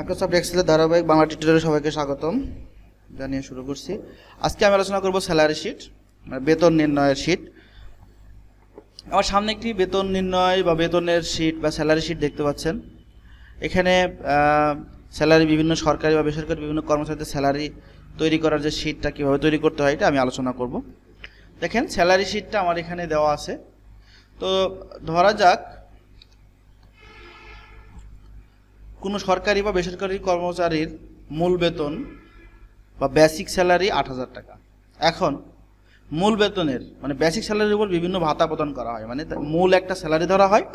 Microsoft এক্সেলের ধারাবাহিক বাংলা টিউটোরিয়ালে সবাইকে স্বাগতম জানিয়ে শুরু করছি। আজকে আমি আলোচনা করব স্যালারি শিট, মানে বেতন নির্ণয়ের শিট। আমার সামনে একটি বেতন নির্ণয় বা বেতনের শিট বা স্যালারি শিট দেখতে পাচ্ছেন। এখানে স্যালারি বিভিন্ন সরকারি বা বেসরকারি বিভিন্ন কর্মচারীদের স্যালারি তৈরি করার যে শিটটা কীভাবে তৈরি করতে হয় এটা আমি আলোচনা করব। দেখেন স্যালারি শিটটা আমার এখানে দেওয়া আছে। তো ধরা যাক কোনো সরকারি বা বেসরকারি কর্মচারীর মূল বেতন বা বেসিক স্যালারি ৮,০০০ টাকা। এখন মূল বেতনের মানে বেসিক স্যালারির উপর বিভিন্ন ভাতা প্রদান করা হয়, মানে মূল একটা স্যালারি ধরা হয়,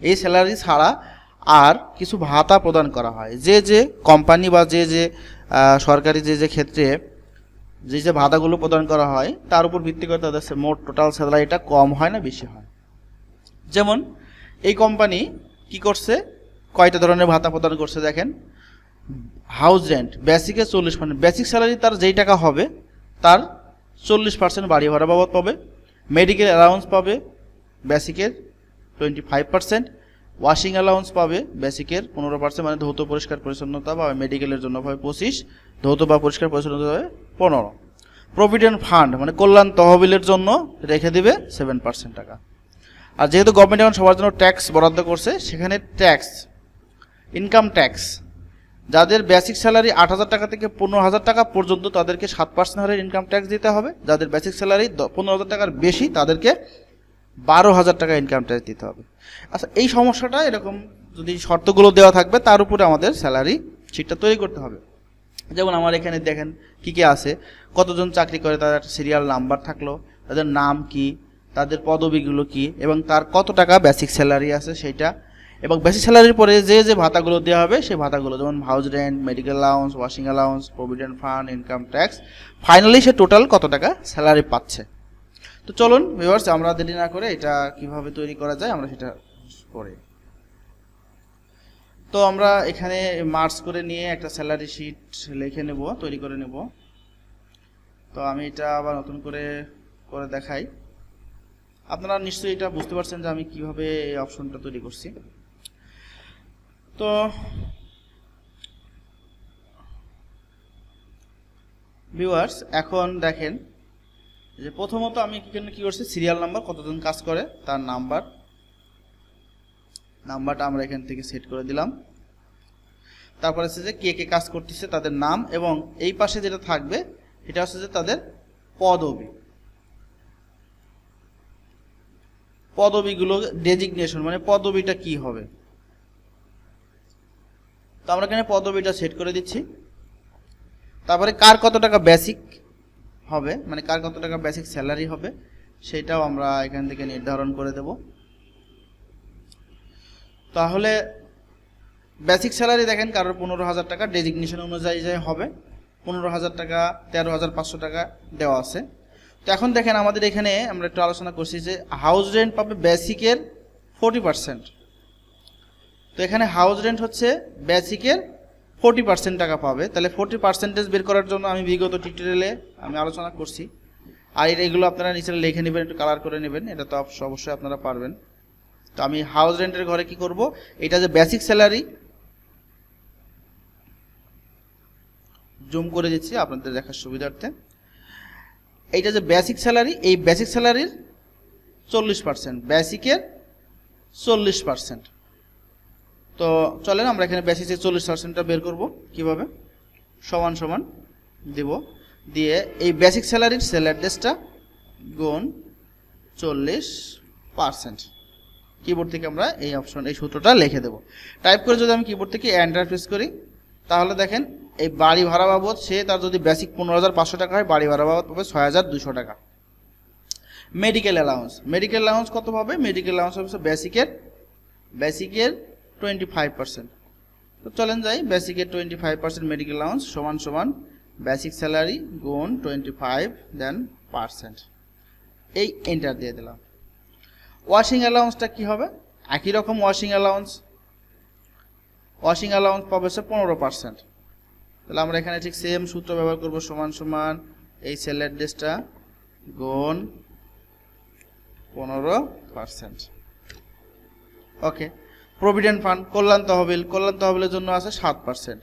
এই স্যালারি ছাড়া আর কিছু ভাতা প্রদান করা হয়। যে যে কোম্পানি বা যে যে সরকারি যে যে ক্ষেত্রে যে যে ভাতাগুলো প্রদান করা হয় তার উপর ভিত্তি করে তাদের মোট টোটাল স্যালারিটা কম হয় না বেশি হয়। যেমন এই কোম্পানি কি করছে, কয়টা ধরনের ভাতা প্রদান করছে দেখেন। হাউস রেন্ট বেসিকে 40%, বেসিক স্যালারি তার যেই টাকা হবে তার 40% বাড়ি ভাড়া বাবদ পাবে। মেডিকেল অ্যালাউন্স পাবে বেসিকের 25%, ওয়াশিং অ্যালাউন্স পাবে বেসিকের 15%, মানে ধৌত পরিষ্কার পরিচ্ছন্নতা বা মেডিকেলের জন্য পাবে 25, ধৌত বা পরিষ্কার পরিচ্ছন্নতা পাবে 15। প্রভিডেন্ট ফান্ড মানে কল্যাণ তহবিলের জন্য রেখে দিবে 7% টাকা। আর যেহেতু গভর্নমেন্ট এখন সবার জন্য ট্যাক্স বরাদ্দ করছে, সেখানে ট্যাক্স ইনকাম ট্যাক্স যাদের বেসিক স্যালারি ৮,০০০ টাকা থেকে ১৫,০০০ টাকা পর্যন্ত তাদেরকে 7% হারে ইনকাম ট্যাক্স দিতে হবে। যাদের বেসিক স্যালারি ১৫,০০০ টাকার বেশি তাদেরকে ১২,০০০ টাকা ইনকাম ট্যাক্স দিতে হবে। আচ্ছা, এই সমস্যাটা এরকম যদি শর্তগুলো দেওয়া থাকবে তার উপরে আমাদের স্যালারি শিটটা তৈরি করতে হবে। যেমন আমার এখানে দেখেন কী কী আছে, কতজন চাকরি করে তার একটা সিরিয়াল নাম্বার থাকলো, তাদের নাম কি, তাদের পদবিগুলো কি, এবং তার কত টাকা বেসিক স্যালারি আছে সেইটা, এবং বেসিক স্যালারির পরে যে যে ভাতাগুলো দেওয়া হবে সেই ভাতাগুলো, যেমন house rent, medical allowance, washing allowance, provident fund, income tax, finally সে টোটাল কত টাকা স্যালারি পাচ্ছে। তো চলুন ভিউয়ার্স, আমরা দেরি না করে এটা কিভাবে তৈরি করা যায় আমরা সেটা করি। তো আমরা এখানে মার্জ করে নিয়ে একটা স্যালারি শিট লিখে নেব, তৈরি করে নেব। তো আমি এটা আবার নতুন করে করে দেখাই। আপনারা নিশ্চয়ই এটা বুঝতে পারছেন যে আমি কিভাবে এই অপশনটা তৈরি করছি। তো ভিউয়ার্স এখন দেখেন যে প্রথমত আমি কি করছি, সিরিয়াল নাম্বার, কতজন কাজ করে তার নাম্বারটা আমরা এখান থেকে সেট করে দিলাম। তারপরে হচ্ছে যে কে কে কাজ করতেছে তাদের নাম, এবং এই পাশে যেটা থাকবে এটা হচ্ছে যে তাদের পদবিগুলো ডেজিগনেশন, মানে পদবিটা কি হবে। তো আমরা এখানে পদবিটা সেট করে দিচ্ছি। তারপরে কার কত টাকা বেসিক হবে, মানে কার কত টাকা বেসিক স্যালারি হবে সেটাও আমরা এখান থেকে নির্ধারণ করে দেব। তাহলে বেসিক স্যালারি দেখেন কারোর 15,০০০ টাকা ডেজিগনেশন অনুযায়ী হবে, 15,০০০ টাকা, 13,৫০০ টাকা দেওয়া আছে। তো এখন দেখেন আমাদের এখানে আমরা একটু আলোচনা করছি যে হাউস রেন্ট পাবে বেসিকের 40%। তো এখানে হাউস রেন্ট হচ্ছে বেসিকের 40% টাকা পাবে। তাহলে 40% বের করার জন্য আমি বিগত টিউটোরিয়ালে আমি আলোচনা করছি, আর এগুলো আপনারা নিচে লিখে নেবেন, একটু কালার করে নেবেন, এটা তো অবশ্যই আপনারা পারবেন। তো আমি হাউস রেন্টের ঘরে কি করব, এটা যে বেসিক স্যালারি জুম করে দিচ্ছি আপনাদের দেখার সুবিধার্থে, এইটা যে বেসিক স্যালারি, এই বেসিক স্যালারির 40%, বেসিকের 40%। তো চলেন আমরা এখানে বেসিকের 40%টা বের করব কিভাবে, সমান সমান দেব, দিয়ে এই বেসিক স্যালারির সেল অ্যাড্রেসটা গুণ 40%। কিবোর্ড থেকে আমরা এই অপশন এই সূত্রটা লিখে দেব। টাইপ করে যদি আমি কিবোর্ড থেকে এন্টার প্রেস করি তাহলে দেখেন এই বাড়ি ভাড়া বাবদ সে তার যদি বেসিক 15,৫০০ টাকা হয়, বাড়ি ভাড়া বাবদ পাবে 6,২০০ টাকা। মেডিকেল অ্যালাউন্স কত পাবে, মেডিকেল অ্যালাউন্স হচ্ছে বেসিকের 25%। তো চলেন যাই, বেসিকের 25% মেডিকেল অ্যালাউন্স সমান সমান বেসিক স্যালারি গুণ 25% এই এন্টার দিয়ে দিলাম। ওয়াশিং অ্যালাউন্সটা কি হবে, একই রকম ওয়াশিং অ্যালাউন্স পাবে সে 15%। তাহলে আমরা এখানে ঠিক সেম সূত্র ব্যবহার করব, সমান সমান এই সেল অ্যাড্রেসটা গুণ 15%। ওকে, প্রভিডেন্ট ফান্ড, কল্যাণ তহবিলের জন্য আছে 7%।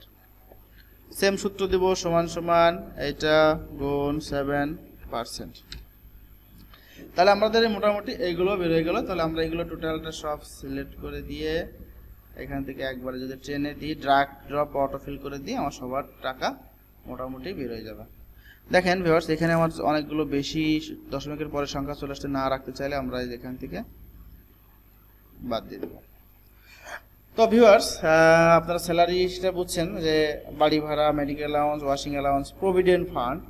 সেম সূত্র দিব, সমান সমান এটা গুণ 7%। তাহলে আমাদের মোটামুটি এইগুলো বের হয়ে গেল। তাহলে আমরা এগুলো টোটালটা সব সিলেক্ট করে দিয়ে এখান থেকে একবারে যদি ট্রেনে দিই, ড্রাগ ড্রপ অটোফিল করে দিই, আমার সবার টাকা মোটামুটি বের হয়ে যাবে। দেখেন ভিউয়ার্স, এখানে আমার অনেকগুলো বেশি দশমিকের পরে সংখ্যা চলে আসতে না রাখতে চাইলে আমরা এখান থেকে বাদ দিয়ে দেব। তো ভিউয়ার্স, আপনারা স্যালারি সেটা বুঝছেন যে বাড়ি ভাড়া, medical allowance, washing allowance, provident fund.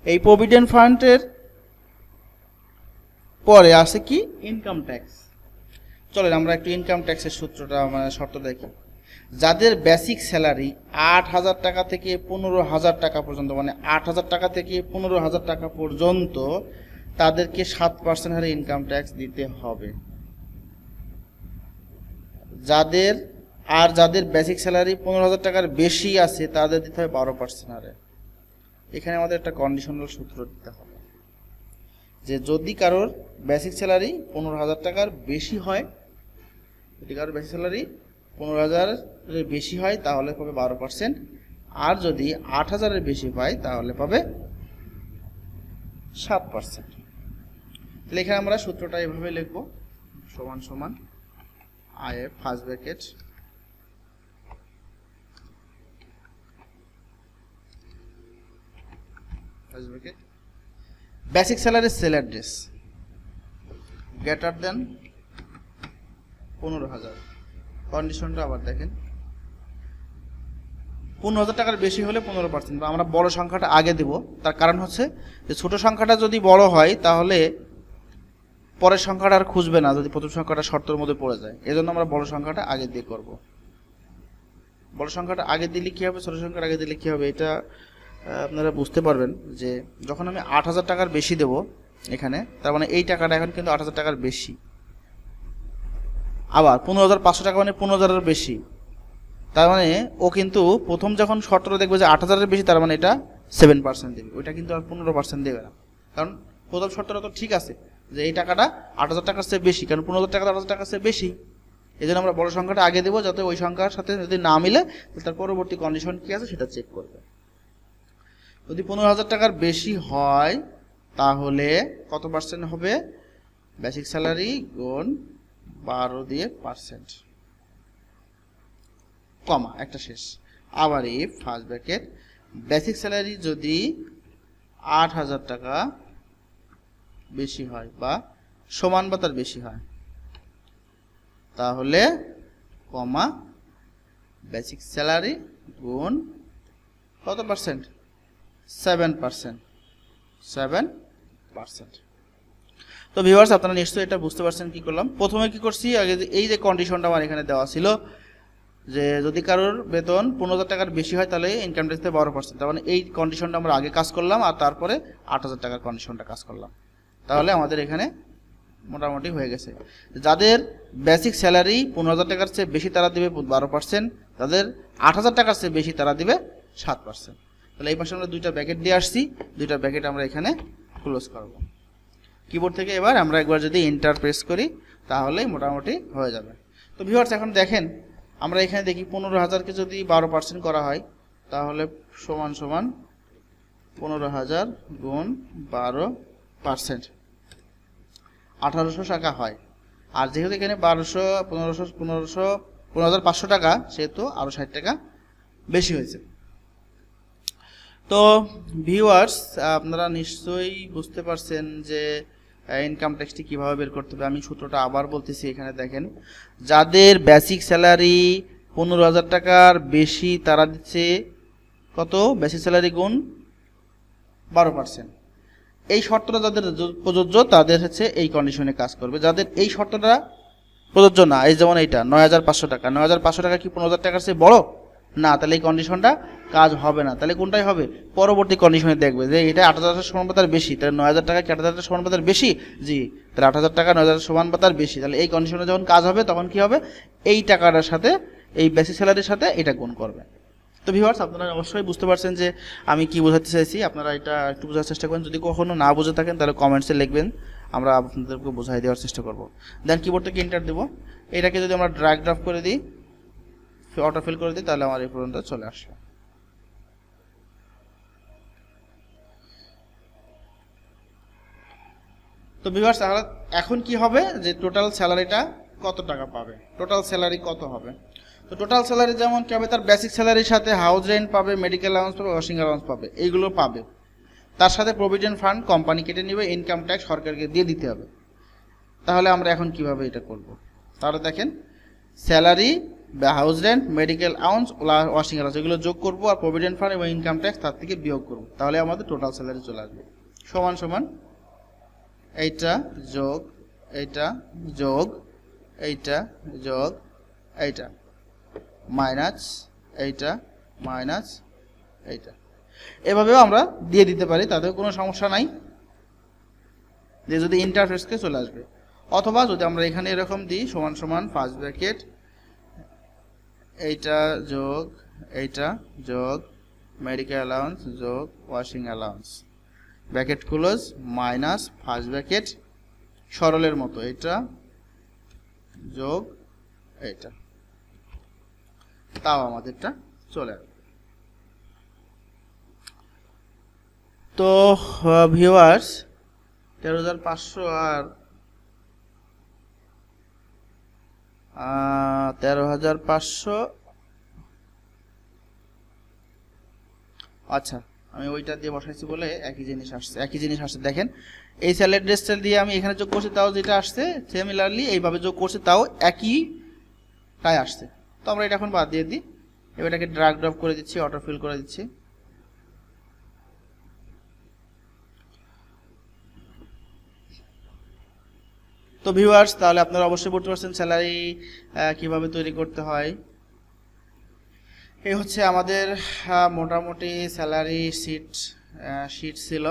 এই প্রভিডেন্ট ফান্ডের পরে আছে কি ইনকাম ট্যাক্স। চলেন আমরা একটু ইনকাম ট্যাক্সের সূত্রটা মানে শর্ত দেখি। যাদের বেসিক স্যালারি 8,000 টাকা থেকে 15,000 টাকা পর্যন্ত, মানে 8,000 টাকা থেকে 15,000 টাকা পর্যন্ত তাদেরকে 7% হারে ইনকাম ট্যাক্স দিতে হবে। যাদের বেসিক স্যালারি 15,000 টাকার বেশি আছে তাদের দিতে হবে 12% হারে। এখানে আমাদের একটা কন্ডিশনাল সূত্র দিতে হবে যে যদি কারোর বেসিক স্যালারি 15,000 টাকার বেশি হয়, যদি কারোর বেসিক স্যালারি 15,000 এর বেশি হয় তাহলে পাবে 12%, আর যদি 8,000 এর বেশি পায় তাহলে পাবে 7%। তাহলে এখানে আমরা সূত্রটা এভাবে লিখব, সমান সমান if first bracket basic salary sell address greater than 15,000। কন্ডিশনটা আবার দেখেন, 15,000 টাকার বেশি হলে 15%। আমরা বড় সংখ্যাটা আগে দেব, তার কারণ হচ্ছে যে ছোট সংখ্যাটা যদি বড় হয় তাহলে পরের সংখ্যাটা আর খুঁজবে না যদি প্রথম সংখ্যাটা শর্তের মধ্যে পড়ে যায়। এজন্য আমরা বড় সংখ্যাটা আগে দিয়ে করব। বড় সংখ্যাটা আগে দিলে কি হবে, ছোট সংখ্যাটা আগে দিলে কি হবে, এটা আপনারা বুঝতে পারবেন যে যখন আমি 8,000 টাকার বেশি দেব এখানে, তার মানে এই টাকাটা এখন কিন্তু 8,000 টাকার বেশি। আবার 15,500 টাকা মানে 15,000 বেশি, তার মানে ও কিন্তু প্রথম যখন শর্তটা দেখবে যে 8,000 বেশি, তার মানে এটা 7% দেবে, ওইটা কিন্তু আর 15% দেবে না। কারণ প্রথম শর্তটা তো ঠিক আছে যে এই টাকাটা 8,000 টাকার চেয়ে বেশি, কারণ 15,000 টাকা 8,000 টাকার চেয়ে বেশি। এই জন্য আমরা বড় সংখ্যাটা আগে দেবো, যাতে ওই সংখ্যার সাথে যদি না মিলে তার পরবর্তী কন্ডিশন কি আছে সেটা চেক করবে। যদি 15,000 টাকার বেশি হয় তাহলে কত পার্সেন্ট হবে, বেসিক স্যালারি গুণ 12 দিয়ে পার্সেন্ট, কমা একটা শেষ। আবার if first bracket basic salary যদি 8,000 টাকা বেশি হয় বা সমান বা তার বেশি হয় তাহলে কমা বেসিক স্যালারি গুণ কত পার্সেন্ট, 7%। তো ভিউয়ার্স, আপনারা নিশ্চয়ই এটা বুঝতে পারছেন কি করলাম। প্রথমে কি করছি, আগে এই যে কন্ডিশনটা আমার এখানে দেওয়া ছিল যে যদি কারোর বেতন 15,000 টাকার বেশি হয় তাহলে ইনকাম ট্যাক্সে 12%, তার মানে এই কন্ডিশনটা আমরা আগে কাজ করলাম আর তারপরে 8,000 টাকার কন্ডিশনটা কাজ করলাম। তাহলে আমাদের এখানে মোটামুটি হয়ে গেছে। যাদের বেসিক স্যালারি 15,000 টাকার চেয়ে বেশি তারা দিবে 12%, তাদের 8,000 টাকার চেয়ে বেশি তারা দিবে 7%। তাহলে এই পাশে আমরা দুইটা ব্র্যাকেট দিয়ে আসছি, দুইটা ব্র্যাকেট আমরা এখানে ক্লোজ করব। কিবোর্ড থেকে এবার আমরা একবার যদি এন্টার প্রেস করি তাহলেই মোটামুটি হয়ে যাবে। তো ভিউয়ার্স, এখন দেখেন আমরা এখানে দেখি 15,000কে যদি 12% করা হয় তাহলে সমান সমান 15,000 গুণ 12%, 1,800 টাকা হয়। আর যেহেতু এখানে 15,500 টাকা, সেহেতু আরও 60 টাকা বেশি হয়েছে। তো ভিউয়ার্স, আপনারা নিশ্চয়ই বুঝতে পারছেন যে ইনকাম ট্যাক্সটি কীভাবে বের করতে হবে। আমি সূত্রটা আবার বলতেছি, এখানে দেখেন যাদের বেসিক স্যালারি 15,000 টাকার বেশি তারা দিচ্ছে কত, বেসিক স্যালারি গুণ 12%। এই শর্তটা যাদের প্রযোজ্য তাদের হচ্ছে এই কন্ডিশনে কাজ করবে। যাদের এই শর্তটা প্রযোজ্য না, এই যেমন এইটা 9,500 টাকা, 9,500 টাকা কি 15,000 টাকার চেয়ে বড় না, তাহলে এই কন্ডিশনটা কাজ হবে না। তাহলে কোনটাই হবে, পরবর্তী কন্ডিশনে দেখবে যে এটা 8,000 সমানুপাতার বেশি, তাহলে 9,000 টাকা কি 8,000 সমানুপাতার বেশি, জি, তাহলে 8,000 টাকা 9,000 সমানুপাতার বেশি। তাহলে এই কন্ডিশনে যখন কাজ হবে তখন কি হবে, এই টাকাটার সাথে এই বেসিক স্যালারির সাথে এটা গুণ করবে। তো ভিউয়ার্স, আপনারা অবশ্যই বুঝতে পারছেন যে আমি কি বোঝাতে চাইছি। আপনারা এটা একটু বোঝার চেষ্টা করেন, যদি কখনো না বুঝে থাকেন তাহলে কমেন্টসে লিখবেন, আমরা আপনাদেরকে বোঝাই দেওয়ার চেষ্টা করব। দেন কিবোর্ড থেকে এন্টার দেবো। এটাকে যদি আমরা ড্র্যাগ ড্রপ করে দিই, অটো ফিল করে দিই, তাহলে আমার এই পর্যন্ত চলে আসবে। তো ভিউয়ার্স এখন কি হবে যে টোটাল স্যালারিটা কত টাকা পাবে, টোটাল স্যালারি কত হবে। তো টোটাল স্যালারি যেমন কি হবে, তার বেসিক স্যালারির সাথে হাউস রেন্ট পাবে, মেডিকেল অ্যালাউন্স পাবে, ওয়াশিং অ্যালাউন্স পাবে, এইগুলো পাবে। তার সাথে প্রভিডেন্ট ফান্ড কোম্পানি কেটে নেবে, ইনকাম ট্যাক্স সরকারকে দিয়ে দিতে হবে। তাহলে আমরা এখন কিভাবে এটা করব, তাহলে দেখেন স্যালারি বা house rent, medical allowance, washing allowance এগুলো যোগ করব, আর প্রভিডেন্ট ফান্ড এবং ইনকাম ট্যাক্স তার থেকে বিয়োগ করব, তাহলে আমাদের টোটাল স্যালারি চলে আসবে। সমান সমান এইটা যোগ এইটা যোগ এইটা যোগ এইটা মাইনাস এইটা মাইনাস এইটা, এভাবেও আমরা দিয়ে দিতে পারি, তাতে কোনো সমস্যা নাই, যে যদি ইন্টারফেসকে চলে আসবে। অথবা যদি আমরা এখানে এরকম দিই সমান সমান ফার্স্ট ব্র্যাকেট এইটা যোগ এইটা যোগ মেডিকেল অ্যালাউন্স যোগ washing allowance bracket close minus first bracket সরলের মতো এটা যোগ এটা, তাও আমাদেরটা চলে আসবে। তো ভিউয়ার্স 13,500 আর 13,500, আচ্ছা আমি ওইটা দিয়ে বসাইছি বলে একই জিনিস আসছে। দেখেন এই স্যালারি ড্রেসটা দিয়ে আমি এখানে যোগ করছি, তাও যেটা আসছে সিমিলারলি এইভাবে যোগ করছি, তাও একইটাই আসছে। তো আমরা এটা এখন বাদ দিয়ে দিই, এবার এটাকে ড্র্যাগ ড্রপ করে দিচ্ছি, অটো ফিল করে দিচ্ছি। তো ভিউয়ার্স তাহলে আপনারা অবশ্যই বুঝতে পারছেন স্যালারি কিভাবে তৈরি করতে হয়। এই হচ্ছে আমাদের মোটামুটি স্যালারি শিট ছিল।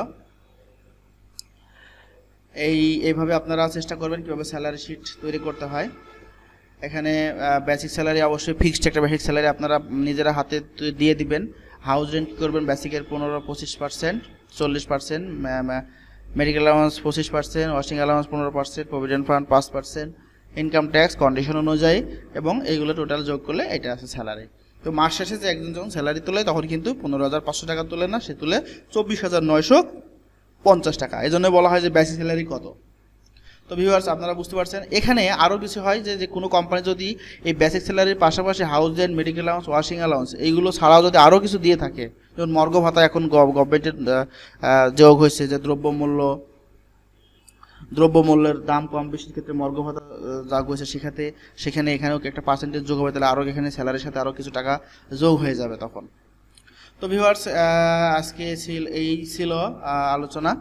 এইভাবে আপনারা চেষ্টা করবেন কিভাবে স্যালারি শিট তৈরি করতে হয়। এখানে বেসিক স্যালারি অবশ্যই ফিক্সড একটা বেসিক স্যালারি আপনারা নিজেরা হাতে দিয়ে দিবেন। হাউস রেন্ট কী করবেন, বেসিকের 15-25%, 40%, medical allowance 25%, washing allowance 15%, provident fund 5%, income tax condition অনুযায়ী, এবং এইগুলো টোটাল যোগ করলে এটা আছে স্যালারি। তো মাস শেষে যে একজন যখন স্যালারি তোলে তখন কিন্তু 15,500 টাকা তোলে না, সে তুলে 24,950 টাকা। এই জন্য বলা হয় যে বেসিক স্যালারি কত। তো ভিউয়ার্স আপনারা বুঝতে পারছেন, এখানে আরও কিছু হয় যে কোনো কোম্পানি যদি এই বেসিক স্যালারির পাশাপাশি house rent, medical allowance, washing allowance এইগুলো ছাড়াও যদি আরও কিছু দিয়ে থাকে, যেমন মর্গ ভাতা এখন গভর্নমেন্টের যোগ হয়েছে, যে দ্রব্যমূল্যের দাম কম বেশির ক্ষেত্রে মর্গ ভাতা যোগ হয়েছে, সেখানে এখানেও একটা পার্সেন্টেজ যোগ হবে, তাহলে আরও এখানে স্যালারির সাথে আরও কিছু টাকা যোগ হয়ে যাবে তখন। তো ভিউয়ার্স আজকে এই ছিল আলোচনা।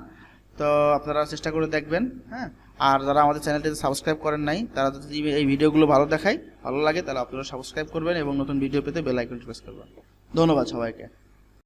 তো আপনারা চেষ্টা করে দেখবেন, হ্যাঁ। আর যারা আমাদের চ্যানেলটিতে সাবস্ক্রাইব করেন নাই, তারা যদি এই ভিডিওগুলো ভালো লাগে তাহলে আপনারা সাবস্ক্রাইব করবেন এবং নতুন ভিডিও পেতে বেল আইকনটি প্রেস করবেন। ধন্যবাদ সবাইকে।